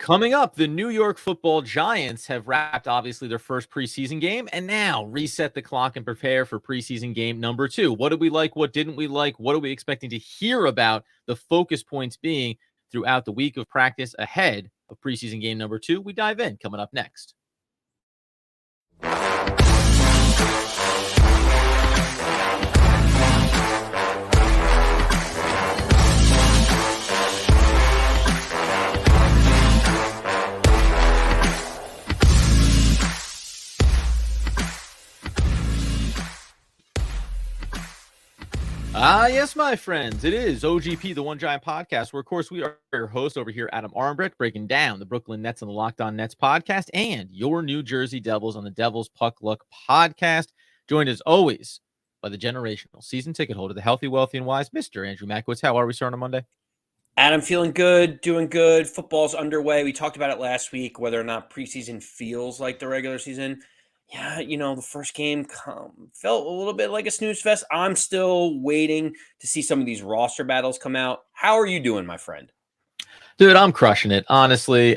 Coming up, the New York Football Giants have wrapped, obviously, their first preseason game and now reset the clock and prepare for preseason game number 2. What did we like? What didn't we like? What are we expecting to hear about? The focus points being throughout the week of practice ahead of preseason game number 2. We dive in coming up next. Yes, my friends, it is OGP, the One Giant Podcast, where, of course, we are your host over here, Adam Armbrecht, breaking down the Brooklyn Nets and the Locked On Nets podcast and your New Jersey Devils on the Devils Puck Luck podcast. Joined, as always, by the generational season ticket holder, the healthy, wealthy, and wise, Mr. Andrew Makowitz. How are we starting on Monday? Adam, feeling good, doing good. Football's underway. We talked about it last week, whether or not preseason feels like the regular season. Yeah, the first game felt a little bit like a snooze fest. I'm still waiting to see some of these roster battles come out. How are you doing, my friend? Dude, I'm crushing it, honestly.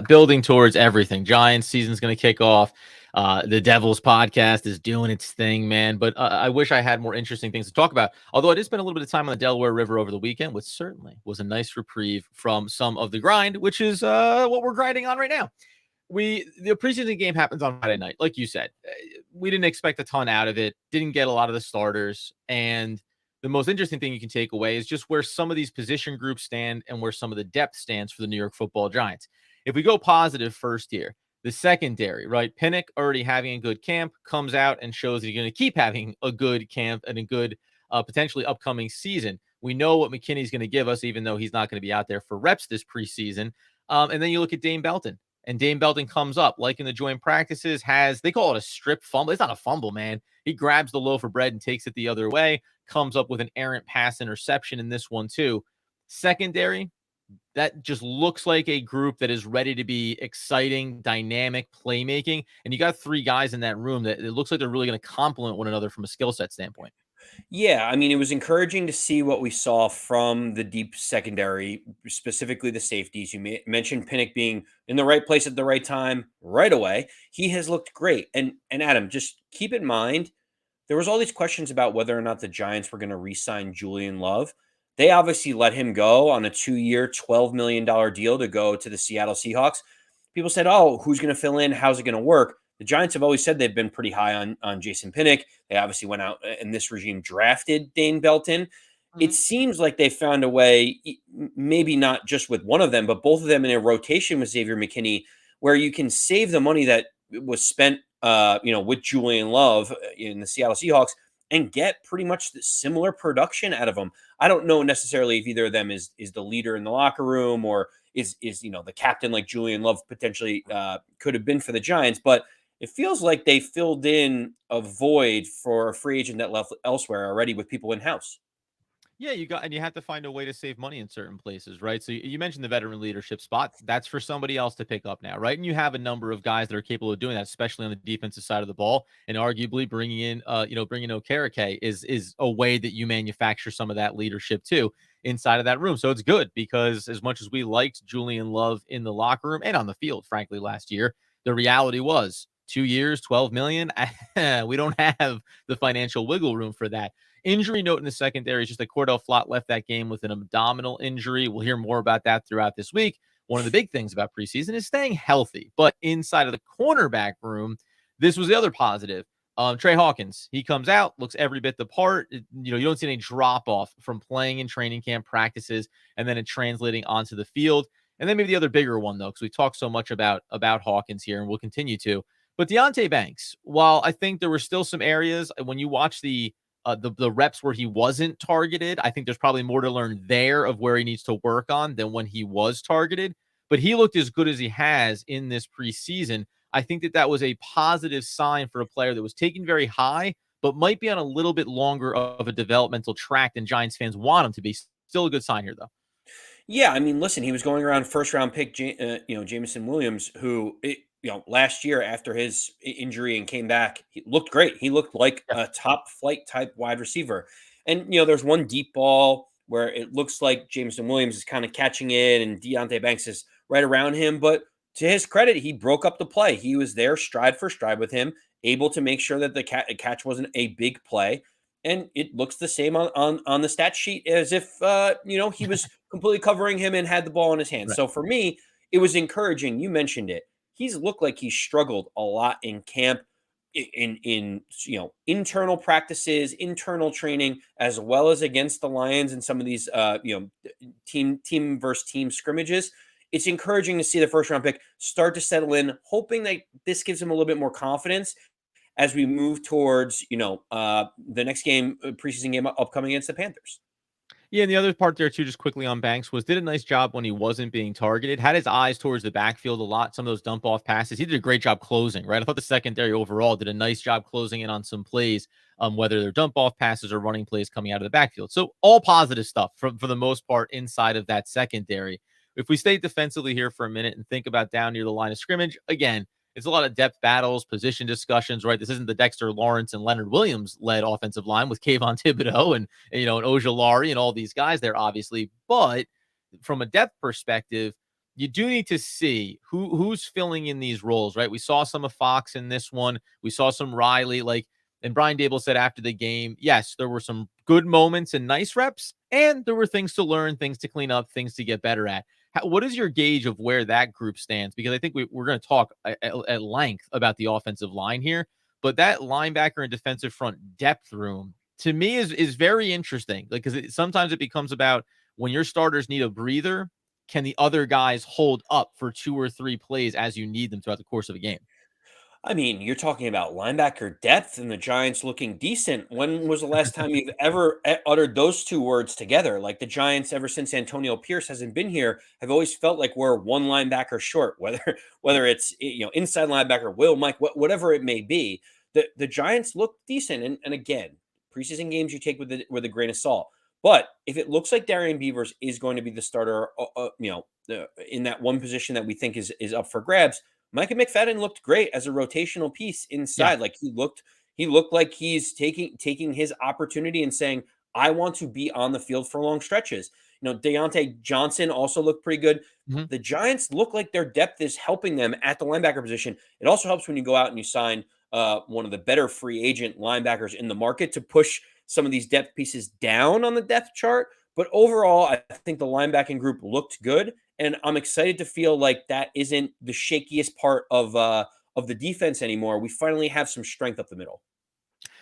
Building towards everything. Giants season's going to kick off. The Devils podcast is doing its thing, man. But I wish I had more interesting things to talk about. Although I did spend a little bit of time on the Delaware River over the weekend, which certainly was a nice reprieve from some of the grind, which is what we're grinding on right now. The preseason game happens on Friday night, like you said. We didn't expect a ton out of it. Didn't get a lot of the starters. And the most interesting thing you can take away is just where some of these position groups stand and where some of the depth stands for the New York Football Giants. If we go positive first here, the secondary, right? Pinnock already having a good camp, comes out and shows that he's going to keep having a good camp and a good potentially upcoming season. We know what McKinney's going to give us, even though he's not going to be out there for reps this preseason. And then you look at Dane Belton. And Dane Belton comes up, like in the joint practices, they call it a strip fumble. It's not a fumble, man. He grabs the loaf of bread and takes it the other way, comes up with an errant pass interception in this one too. Secondary, that just looks like a group that is ready to be exciting, dynamic, playmaking. And you got 3 guys in that room that it looks like they're really going to complement one another from a skill set standpoint. Yeah, I mean, it was encouraging to see what we saw from the deep secondary, specifically the safeties. You mentioned Pinnock being in the right place at the right time right away. He has looked great. And Adam, just keep in mind, there was all these questions about whether or not the Giants were going to re-sign Julian Love. They obviously let him go on a 2-year, $12 million deal to go to the Seattle Seahawks. People said, oh, who's going to fill in? How's it going to work? The Giants have always said they've been pretty high on Jason Pinnock. They obviously went out and this regime drafted Dane Belton. Mm-hmm. It seems like they found a way, maybe not just with one of them, but both of them in a rotation with Xavier McKinney, where you can save the money that was spent with Julian Love in the Seattle Seahawks and get pretty much the similar production out of them. I don't know necessarily if either of them is the leader in the locker room or is the captain like Julian Love potentially could have been for the Giants, but it feels like they filled in a void for a free agent that left elsewhere already with people in-house. Yeah, you have to find a way to save money in certain places, right? So you mentioned the veteran leadership spot. That's for somebody else to pick up now, right? And you have a number of guys that are capable of doing that, especially on the defensive side of the ball. And arguably bringing in Okereke is a way that you manufacture some of that leadership too inside of that room. So it's good because as much as we liked Julian Love in the locker room and on the field, frankly, last year, the reality was 2 years, $12 million. We don't have the financial wiggle room for that. Injury note in the secondary is just that Cordell Flott left that game with an abdominal injury. We'll hear more about that throughout this week. One of the big things about preseason is staying healthy. But inside of the cornerback room, this was the other positive. Tre Hawkins, he comes out, looks every bit the part. You don't see any drop-off from playing in training camp practices and then it translating onto the field. And then maybe the other bigger one, though, because we talk so much about Hawkins here, and we'll continue to. But Deonte Banks, while I think there were still some areas when you watch the reps where he wasn't targeted, I think there's probably more to learn there of where he needs to work on than when he was targeted. But he looked as good as he has in this preseason. I think that was a positive sign for a player that was taken very high, but might be on a little bit longer of a developmental track than Giants fans want him to be. Still a good sign here, though. Yeah, I mean, listen, he was going around first-round pick, Jameson Williams, who last year after his injury and came back, he looked great. He looked like a top flight type wide receiver. And, there's one deep ball where it looks like Jameson Williams is kind of catching it and Deonte Banks is right around him. But to his credit, he broke up the play. He was there stride for stride with him, able to make sure that the catch wasn't a big play. And it looks the same on the stat sheet as if he was completely covering him and had the ball in his hands. Right. So for me, it was encouraging. You mentioned it. He's looked like he's struggled a lot in camp, in internal practices, internal training, as well as against the Lions and some of these team versus team scrimmages. It's encouraging to see the first round pick start to settle in, hoping that this gives him a little bit more confidence as we move towards the next game, preseason game upcoming against the Panthers. Yeah, and the other part there too, just quickly on Banks, was did a nice job when he wasn't being targeted. Had his eyes towards the backfield a lot. Some of those dump off passes, he did a great job closing. Right, I thought the secondary overall did a nice job closing in on some plays, whether they're dump off passes or running plays coming out of the backfield. So all positive stuff for the most part inside of that secondary. If we stay defensively here for a minute and think about down near the line of scrimmage, again, it's a lot of depth battles, position discussions, right? This isn't the Dexter Lawrence and Leonard Williams led offensive line with Kayvon Thibodeau and Ojulari and all these guys there, obviously. But from a depth perspective, you do need to see who's filling in these roles, right? We saw some of Fox in this one. We saw some Riley, and Brian Dable said after the game, yes, there were some good moments and nice reps, and there were things to learn, things to clean up, things to get better at. What is your gauge of where that group stands? Because I think we're going to talk at length about the offensive line here, but that linebacker and defensive front depth room to me is very interesting. Because sometimes it becomes about when your starters need a breather, can the other guys hold up for 2 or 3 plays as you need them throughout the course of a game? I mean, you're talking about linebacker depth and the Giants looking decent. When was the last time you've ever uttered those two words together? Like the Giants, ever since Antonio Pierce hasn't been here, have always felt like we're one linebacker short. Whether it's inside linebacker, Mike, whatever it may be. The Giants look decent, and again, preseason games you take with a grain of salt. But if it looks like Darian Beavers is going to be the starter, in that one position that we think is up for grabs, Micah McFadden looked great as a rotational piece Yeah. inside. Like he looked like he's taking his opportunity and saying, I want to be on the field for long stretches. Deontay Johnson also looked pretty good. Mhm. The Giants look like their depth is helping them at the linebacker position. It also helps when you go out and you sign one of the better free agent linebackers in the market to push some of these depth pieces down on the depth chart. But overall, I think the linebacking group looked good. And I'm excited to feel like that isn't the shakiest part of the defense anymore. We finally have some strength up the middle.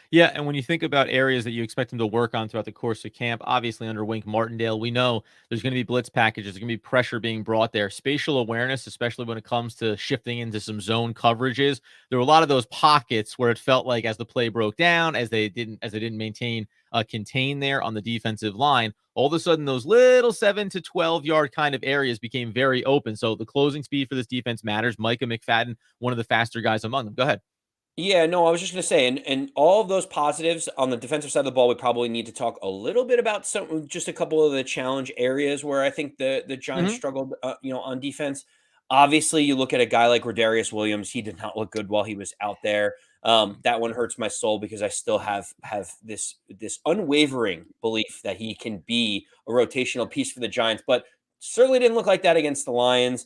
Yeah, and when you think about areas that you expect him to work on throughout the course of camp, obviously under Wink Martindale, we know there's going to be blitz packages, there's going to be pressure being brought there, spatial awareness, especially when it comes to shifting into some zone coverages. There were a lot of those pockets where it felt like as the play broke down, as they didn't maintain contain there on the defensive line, all of a sudden those little 7 to 12 yard kind of areas became very open. So the closing speed for this defense matters. Micah McFadden, one of the faster guys among them. Go ahead. Yeah, no, I was just going to say, and all of those positives on the defensive side of the ball, we probably need to talk a little bit about just a couple of the challenge areas where I think the Giants Mhm. struggled, on defense. Obviously, you look at a guy like Rodarius Williams; he did not look good while he was out there. That one hurts my soul because I still have this unwavering belief that he can be a rotational piece for the Giants, but certainly didn't look like that against the Lions.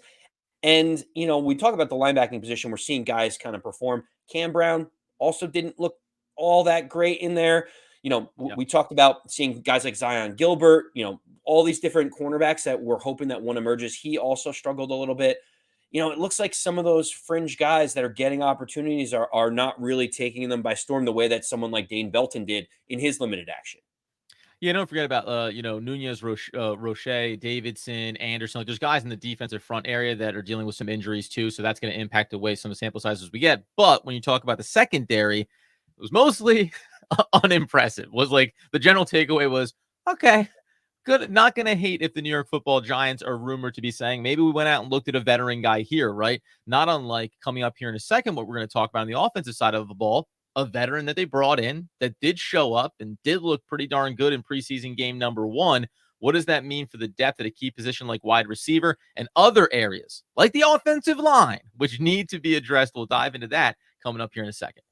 And, we talk about the linebacking position. We're seeing guys kind of perform. Cam Brown also didn't look all that great in there. Yeah. We talked about seeing guys like Zion Gilbert, all these different cornerbacks that we're hoping that one emerges. He also struggled a little bit. It looks like some of those fringe guys that are getting opportunities are not really taking them by storm the way that someone like Dane Belton did in his limited action. Yeah, don't forget about Nunez, Roche, Davidson, Anderson. Like, there's guys in the defensive front area that are dealing with some injuries too, so that's going to impact the way some of the sample sizes we get. But when you talk about the secondary, it was mostly unimpressive. Was like the general takeaway was okay, good. Not going to hate if the New York Football Giants are rumored to be saying maybe we went out and looked at a veteran guy here, right? Not unlike coming up here in a second, what we're going to talk about on the offensive side of the ball, a veteran that they brought in that did show up and did look pretty darn good in preseason game number 1. What does that mean for the depth at a key position like wide receiver and other areas like the offensive line, which need to be addressed? We'll dive into that coming up here in a second.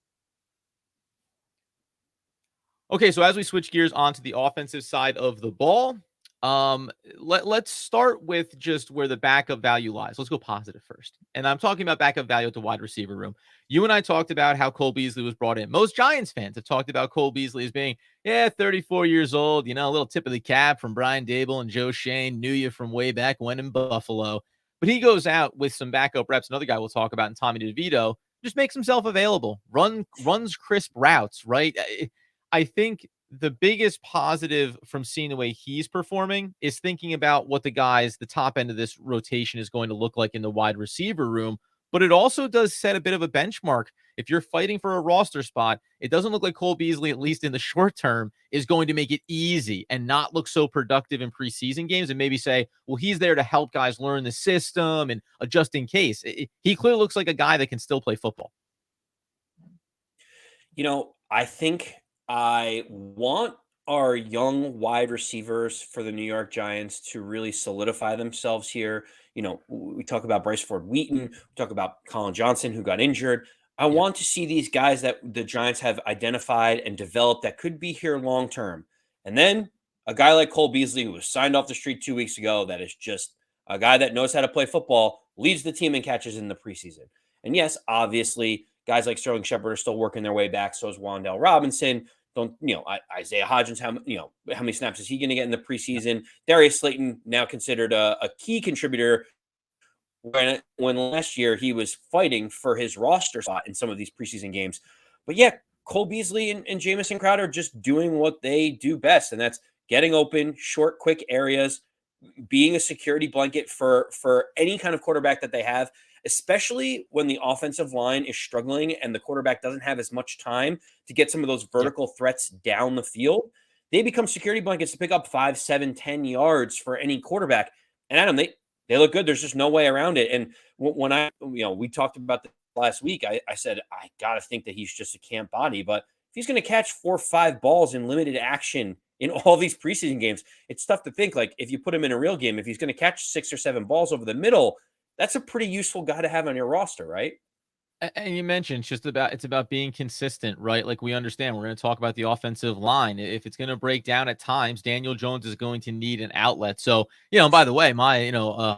Okay, so as we switch gears onto the offensive side of the ball, Let's start with just where the backup value lies. Let's go positive first. And I'm talking about backup value at the wide receiver room. You and I talked about how Cole Beasley was brought in. Most Giants fans have talked about Cole Beasley as being, 34 years old, a little tip of the cap from Brian Dable and Joe Shane, knew you from way back when in Buffalo. But he goes out with some backup reps. Another guy we'll talk about in Tommy DeVito just makes himself available, runs crisp routes, right? I think the biggest positive from seeing the way he's performing is thinking about what the top end of this rotation is going to look like in the wide receiver room. But it also does set a bit of a benchmark. If you're fighting for a roster spot, it doesn't look like Cole Beasley, at least in the short term, is going to make it easy and not look so productive in preseason games and maybe say, well, he's there to help guys learn the system and adjust in case. He clearly looks like a guy that can still play football. I think I want our young wide receivers for the New York Giants to really solidify themselves here. We talk about Bryce Ford Wheaton, we talk about Colin Johnson, who got injured. I Yeah. want to see these guys that the Giants have identified and developed that could be here long term. And then a guy like Cole Beasley, who was signed off the street 2 weeks ago, that is just a guy that knows how to play football, leads the team in catches in the preseason. And yes, obviously, guys like Sterling Shepard are still working their way back. So is Wan'Dale Robinson. Don't Isaiah Hodgins? How many snaps is he going to get in the preseason? Darius Slayton, now considered a key contributor, when last year he was fighting for his roster spot in some of these preseason games. But yeah, Cole Beasley and Jamison Crowder are just doing what they do best, and that's getting open, short, quick areas, being a security blanket for any kind of quarterback that they have, especially when the offensive line is struggling and the quarterback doesn't have as much time to get some of those Yeah. vertical threats down the field. They become security blankets to pick up 5, 7, 10 yards for any quarterback. And Adam, they look good. There's just no way around it. And when we talked about this last week, I said, I got to think that he's just a camp body. But if he's going to catch 4 or 5 balls in limited action in all these preseason games, it's tough to think, like, if you put him in a real game, if he's going to catch 6 or 7 balls over the middle, that's a pretty useful guy to have on your roster, right? And you mentioned it's about being consistent, right? Like, we understand we're going to talk about the offensive line. If it's going to break down at times, Daniel Jones is going to need an outlet. So, by the way, my,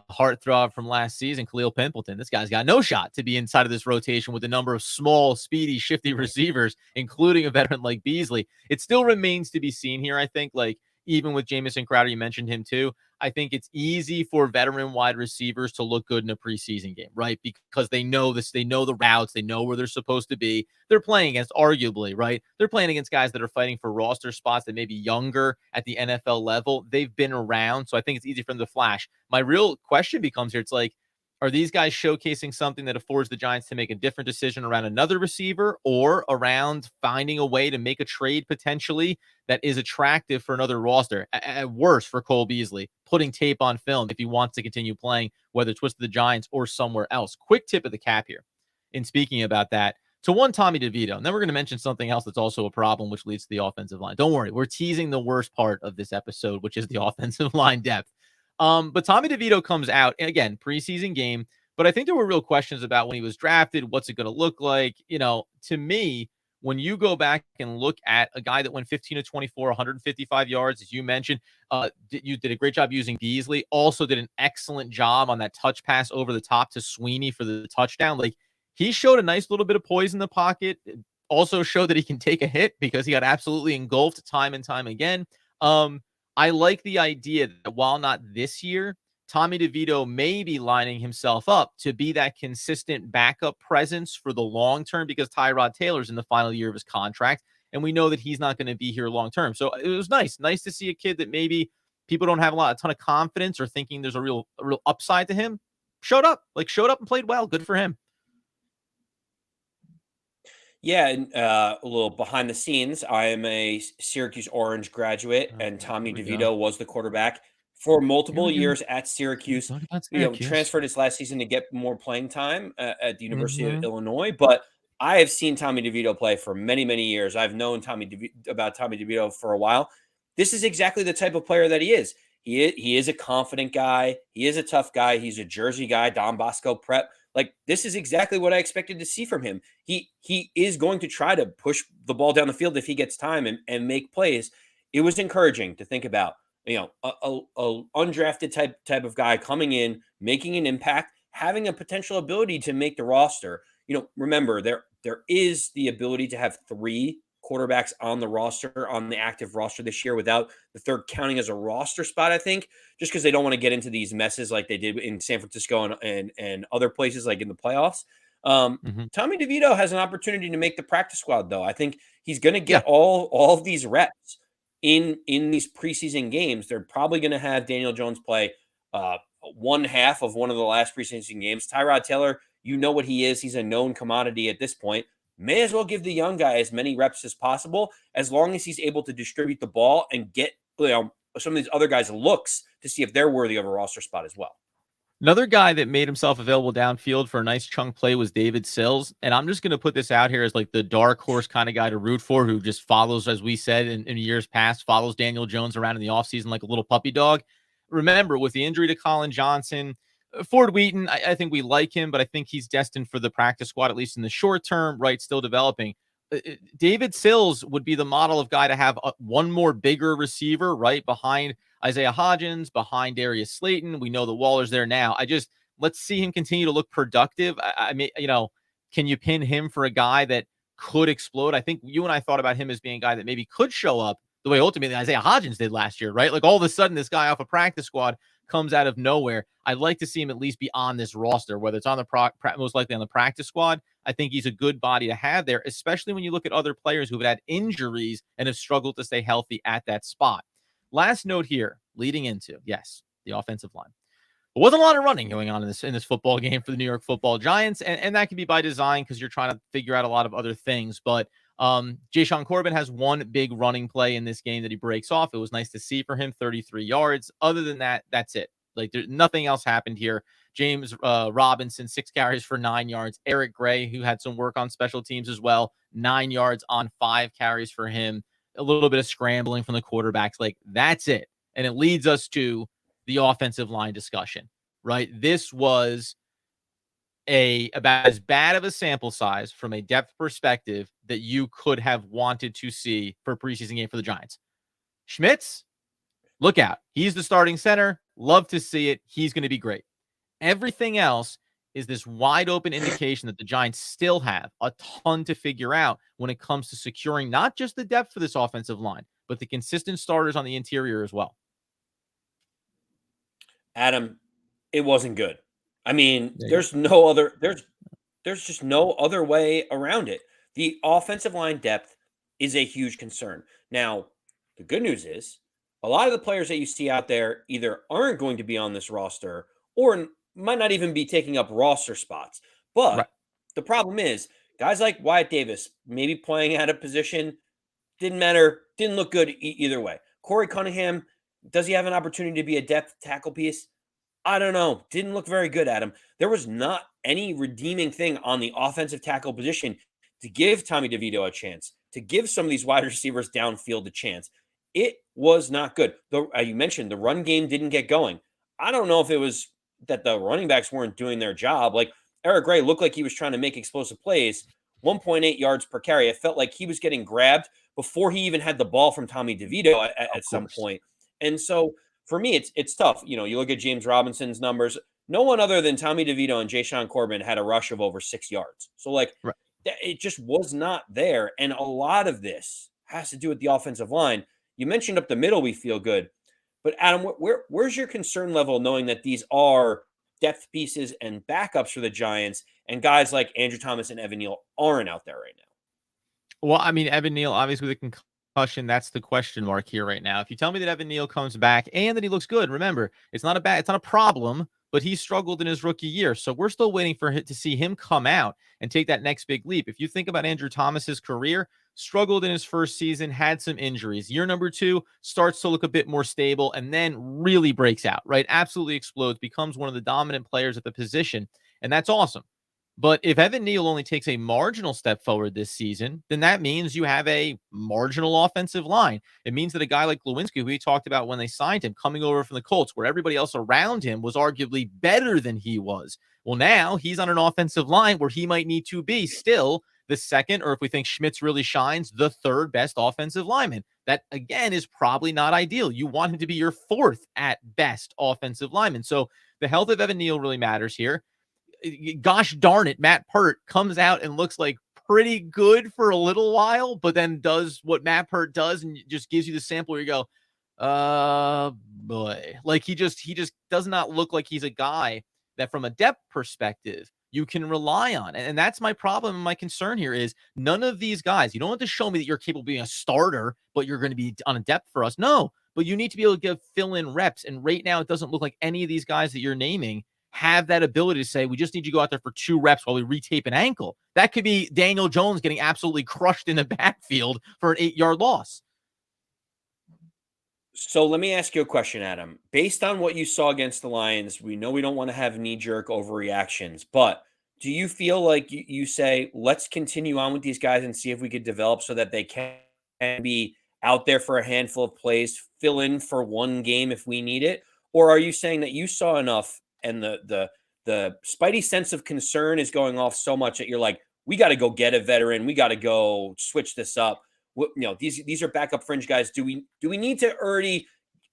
heartthrob from last season, Khalil Pimpleton, this guy's got no shot to be inside of this rotation with a number of small, speedy, shifty receivers, including a veteran like Beasley. It still remains to be seen here, I think, like, even with Jamison Crowder, you mentioned him too. I think it's easy for veteran wide receivers to look good in a preseason game, right? Because they know this, they know the routes, they know where they're supposed to be. They're playing against, arguably, right? They're playing against guys that are fighting for roster spots that may be younger at the NFL level. They've been around, so I think it's easy for them to flash. My real question becomes here, it's like, are these guys showcasing something that affords the Giants to make a different decision around another receiver or around finding a way to make a trade potentially that is attractive for another roster? At worst, for Cole Beasley, putting tape on film if he wants to continue playing, whether it's with the Giants or somewhere else. Quick tip of the cap here in speaking about that. To one, Tommy DeVito. And then we're going to mention something else that's also a problem, which leads to the offensive line. Don't worry, we're teasing the worst part of this episode, which is the offensive line depth. But Tommy DeVito comes out, and again, preseason game. But I think there were real questions about when he was drafted. What's it going to look like? To me, when you go back and look at a guy that went 15 to 24, 155 yards, as you mentioned, you did a great job using Beasley. Also did an excellent job on that touch pass over the top to Sweeney for the touchdown. Like, he showed a nice little bit of poise in the pocket. Also showed that he can take a hit because he got absolutely engulfed time and time again. I like the idea that while not this year, Tommy DeVito may be lining himself up to be that consistent backup presence for the long term because Tyrod Taylor's in the final year of his contract, and we know that he's not going to be here long term. So it was nice to see a kid that maybe people don't have a ton of confidence or thinking there's a real upside to him. Showed up and played well. Good for him. Yeah, and a little behind the scenes, I am a Syracuse Orange graduate, and Tommy Here we go. DeVito was the quarterback for Here multiple we go. years at Syracuse. Talk about Syracuse. Transferred his last season to get more playing time at the University of Mhm. Illinois. But I have seen Tommy DeVito play for many, many years. I've known about Tommy DeVito for a while. This is exactly the type of player that he is. He is a confident guy. He is a tough guy. He's a Jersey guy, Don Bosco prep. Like, this is exactly what I expected to see from him. He is going to try to push the ball down the field if he gets time and make plays. It was encouraging to think about. a undrafted type of guy coming in, making an impact, having a potential ability to make the roster. Remember there is the ability to have 3 quarterbacks on the active roster this year without the third counting as a roster spot, I think, just because they don't want to get into these messes like they did in San Francisco and other places like in the playoffs. Mm-hmm. Tommy DeVito has an opportunity to make the practice squad, though. I think he's going to Yeah. get all of these reps in these preseason games. They're probably going to have Daniel Jones play one half of one of the last preseason games. Tyrod Taylor, you know what he is. He's a known commodity at this point. May as well give the young guy as many reps as possible, as long as he's able to distribute the ball and get some of these other guys looks to see if they're worthy of a roster spot as well. Another guy that made himself available downfield for a nice chunk play was David Sills. And I'm just going to put this out here as like the dark horse kind of guy to root for, who just follows, as we said in years past, follows Daniel Jones around in the offseason like a little puppy dog. Remember, with the injury to Colin Johnson, Ford Wheaton, I think we like him, but I think he's destined for the practice squad, at least in the short term, right? Still developing. David Sills would be the model of guy to have one more bigger receiver, right, behind Isaiah Hodgins, behind Darius Slayton. We know the Waller's there now. Let's see him continue to look productive. I mean, can you pin him for a guy that could explode? I think you and I thought about him as being a guy that maybe could show up the way ultimately Isaiah Hodgins did last year, right? Like all of a sudden, this guy off a practice squad comes out of nowhere. I'd like to see him at least be on this roster, whether it's on the most likely on the practice squad. I think he's a good body to have there, especially when you look at other players who've had injuries and have struggled to stay healthy at that spot. Last note here, leading into, yes, the offensive line. There wasn't a lot of running going on in this football game for the New York Football Giants, and that can be by design because you're trying to figure out a lot of other things. But Jashaun Corbin has one big running play in this game that he breaks off. It was nice to see for him, 33 yards. Other than that, that's it. Like there's nothing else happened here. James Robinson, 6 carries for 9 yards. Eric Gray, who had some work on special teams as well, 9 yards on 5 carries for him. A little bit of scrambling from the quarterbacks. Like that's it. And it leads us to the offensive line discussion, right? This was about as bad of a sample size from a depth perspective that you could have wanted to see for a preseason game for the Giants. Schmitz, look out. He's the starting center. Love to see it. He's going to be great. Everything else is this wide open indication that the Giants still have a ton to figure out when it comes to securing not just the depth for this offensive line, but the consistent starters on the interior as well. Adam, it wasn't good. I mean, there's just no other way around it. The offensive line depth is a huge concern. Now, the good news is a lot of the players that you see out there either aren't going to be on this roster or might not even be taking up roster spots. But Right. the problem is guys like Wyatt Davis, maybe playing out of position, didn't matter, didn't look good either way. Corey Cunningham, does he have an opportunity to be a depth tackle piece? I don't know. Didn't look very good, Adam. There was not any redeeming thing on the offensive tackle position to give Tommy DeVito a chance, to give some of these wide receivers downfield a chance. It was not good. You mentioned the run game didn't get going. I don't know if it was that the running backs weren't doing their job. Like Eric Gray looked like he was trying to make explosive plays, 1.8 yards per carry. It felt like he was getting grabbed before he even had the ball from Tommy DeVito at some point. And so for me, it's tough. You look at James Robinson's numbers. No one other than Tommy DeVito and Jashaun Corbin had a rush of over 6 yards. So right. It just was not there. And a lot of this has to do with the offensive line. You mentioned up the middle, we feel good. But Adam, where's your concern level knowing that these are depth pieces and backups for the Giants and guys like Andrew Thomas and Evan Neal aren't out there right now? Well, I mean, Evan Neal, obviously with the concussion, that's the question mark here right now. If you tell me that Evan Neal comes back and that he looks good, remember, it's not a problem, but he struggled in his rookie year. So we're still waiting to see him come out and take that next big leap. If you think about Andrew Thomas's career, struggled in his first season, had some injuries. Year number 2 starts to look a bit more stable and then really breaks out, right? Absolutely explodes, becomes one of the dominant players at the position. And that's awesome. But if Evan Neal only takes a marginal step forward this season, then that means you have a marginal offensive line. It means that a guy like Lewinsky, who we talked about when they signed him, coming over from the Colts, where everybody else around him was arguably better than he was. Well, now he's on an offensive line where he might need to be still the second, or if we think Schmitz really shines, the third best offensive lineman. That, again, is probably not ideal. You want him to be your fourth at best offensive lineman. So the health of Evan Neal really matters here. Gosh darn it, Matt Peart comes out and looks like pretty good for a little while, but then does what Matt Peart does and just gives you the sample where you go, boy. Like he just does not look like he's a guy that from a depth perspective you can rely on. And that's my problem and my concern here is none of these guys, you don't have to show me that you're capable of being a starter, but you're going to be on a depth for us. No, but you need to be able to give fill-in reps. And right now it doesn't look like any of these guys that you're naming have that ability to say, we just need you to go out there for 2 reps while we retape an ankle. That could be Daniel Jones getting absolutely crushed in the backfield for an 8-yard loss. So let me ask you a question, Adam. Based on what you saw against the Lions, we know we don't want to have knee-jerk overreactions, but do you feel like you say, let's continue on with these guys and see if we could develop so that they can be out there for a handful of plays, fill in for one game if we need it? Or are you saying that you saw enough and the spidey sense of concern is going off so much that you're like, we got to go get a veteran, we got to go switch this up? These are backup fringe guys. Do we need to already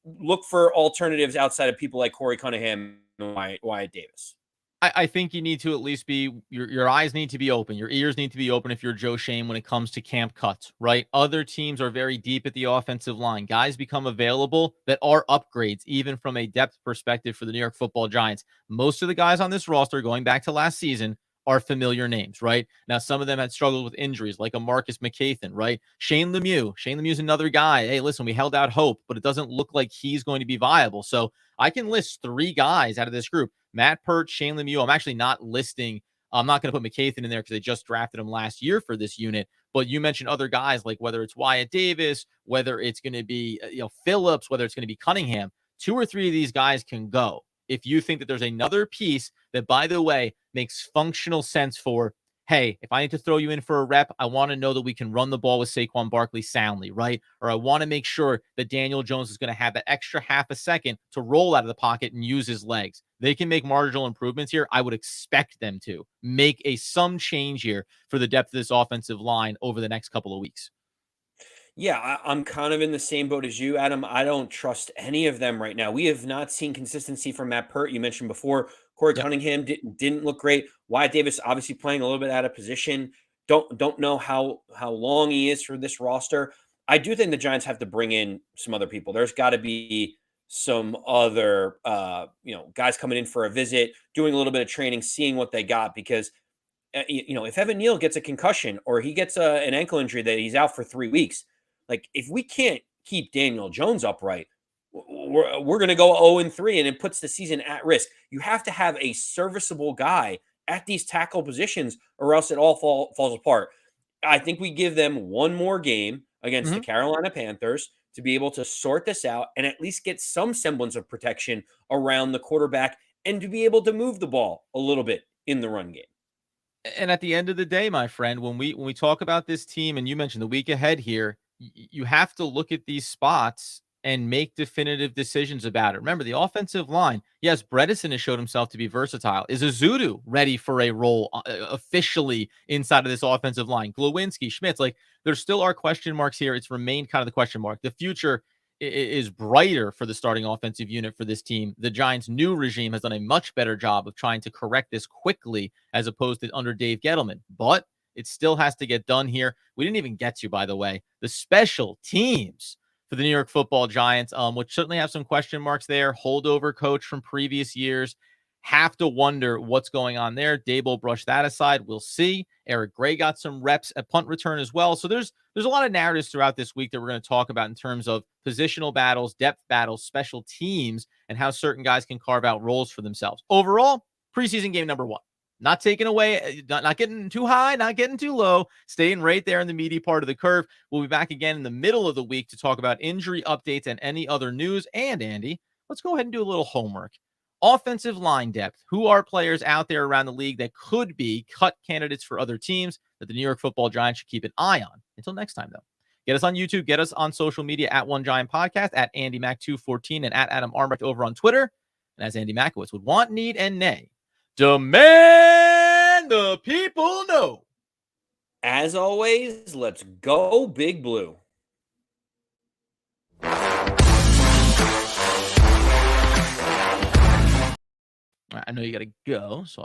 look for alternatives outside of people like Corey Cunningham and Wyatt Davis? I think you need to at least be your eyes need to be open. Your ears need to be open if you're Joe Shane when it comes to camp cuts, right? Other teams are very deep at the offensive line. Guys become available that are upgrades, even from a depth perspective for the New York Football Giants. Most of the guys on this roster, going back to last season, are familiar names, right? Now, some of them had struggled with injuries, like a Marcus McCathan, right? Shane Lemieux. Shane Lemieux is another guy. Hey, listen, we held out hope, but it doesn't look like he's going to be viable. So I can list 3 guys out of this group. Matt Peart, Shane Lemieux. I'm actually not listing. I'm not going to put McCathan in there because they just drafted him last year for this unit. But you mentioned other guys, like whether it's Wyatt Davis, whether it's going to be Phillips, whether it's going to be Cunningham. 2 or 3 of these guys can go if you think that there's another piece that, by the way, makes functional sense for, hey, if I need to throw you in for a rep, I want to know that we can run the ball with Saquon Barkley soundly, right? Or I want to make sure that Daniel Jones is going to have that extra half a second to roll out of the pocket and use his legs. They can make marginal improvements here. I would expect them to make some change here for the depth of this offensive line over the next couple of weeks. Yeah, I'm kind of in the same boat as you, Adam. I don't trust any of them right now. We have not seen consistency from Matt Peart. You mentioned before, Corey Yep. Cunningham didn't look great. Wyatt Davis obviously playing a little bit out of position. Don't know how long he is for this roster. I do think the Giants have to bring in some other people. There's got to be some other guys coming in for a visit, doing a little bit of training, seeing what they got, because if Evan Neal gets a concussion or he gets an ankle injury that he's out for 3 weeks, like if we can't keep Daniel Jones upright, we're going to go 0-3, and it puts the season at risk. You have to have a serviceable guy at these tackle positions, or else it all falls apart. I think we give them one more game against the Carolina Panthers to be able to sort this out and at least get some semblance of protection around the quarterback and to be able to move the ball a little bit in the run game. And at the end of the day, my friend, when we talk about this team, and you mentioned the week ahead here, you have to look at these spots and make definitive decisions about it. Remember, the offensive line, yes, Bredesen has showed himself to be versatile. Is Azudu ready for a role officially inside of this offensive line? Glowinski, Schmitz, like there still are question marks here. It's remained kind of the question mark. The future is brighter for the starting offensive unit for this team. The Giants' new regime has done a much better job of trying to correct this quickly as opposed to under Dave Gettleman. But it still has to get done here. We didn't even get to, by the way, the special teams for the New York Football Giants, which certainly have some question marks there. Holdover coach from previous years. Have to wonder what's going on there. Dable brushed that aside. We'll see. Eric Gray got some reps at punt return as well. So there's a lot of narratives throughout this week that we're going to talk about in terms of positional battles, depth battles, special teams, and how certain guys can carve out roles for themselves. Overall, preseason game number 1. Not taking away, not getting too high, not getting too low, staying right there in the meaty part of the curve. We'll be back again in the middle of the week to talk about injury updates and any other news. And Andy, let's go ahead and do a little homework. Offensive line depth. Who are players out there around the league that could be cut candidates for other teams that the New York Football Giants should keep an eye on? Until next time, though. Get us on YouTube. Get us on social media at One Giant Podcast, at AndyMac214, and at Adam Armbrecht over on Twitter. And as Andy Makowitz would want, need, and nay, demand the people know. As always, let's go Big Blue. I know you got to go, so